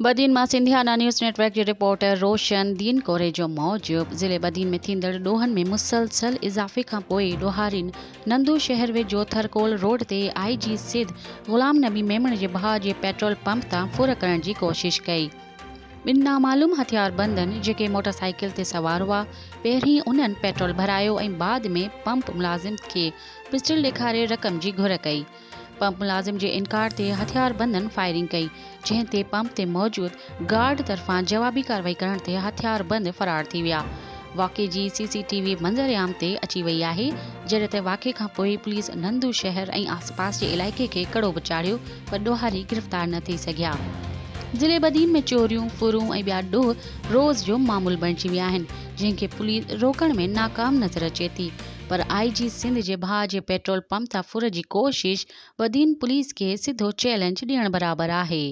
बदीन मां सिंधियाना news network जे reporter रोशन दीन कोरे जो मौजूब ज़िले बदीन में थींदड़ ॾोहनि में मुसलसल इज़ाफ़े खां पोइ ॾोहारीन नंदू शहर वेझो थरकोल रोड ते IG सिध ग़ुलाम नबी मेमण जे भाउ जे पेट्रोल पंप तां फुर करण जी कोशिश कई। ॿिनि नामालूम हथियारबंदनि जेके मोटरसाइकिल ते सवार हुआ पहिरीं उन्हनि पेट्रोल भरायो ऐं बाद में पंप मुलाज़िम खे पिस्टल ॾेखारे रक़म जी घुर कई। पंप मुलाज़िम जे इनकार ते हथियारबंदनि फायरिंग कई, जंहिं ते पंप ते मौजूद गार्ड तरफ़ां जवाबी कार्रवाई करण ते हथियारबंद फरार थी विया। वाक़े जी CCTV मंज़रिआम ते अची वई आहे, जॾहिं त वाक़े खां पोइ पुलिस नंदू शहर ऐं आसपास जे इलाइक़े खे कड़ो बि चाढ़ियो, पर ॾोहारी गिरफ़्तार न थी सघिया। ज़िले बदीन में चोरियूं, फुरूं ऐं ॿिया ॾोह रोज़ जो मामूल बणिजी विया आहिनि, जंहिंखे पुलिस रोकण में नाकाम नज़र अचे थी। पर IG सिंध जे भाउ जे पेट्रोल पंप तां फुर जी कोशिश बदीन पुलिस खे सिधो चैलेंज ॾियण बराबरि आहे।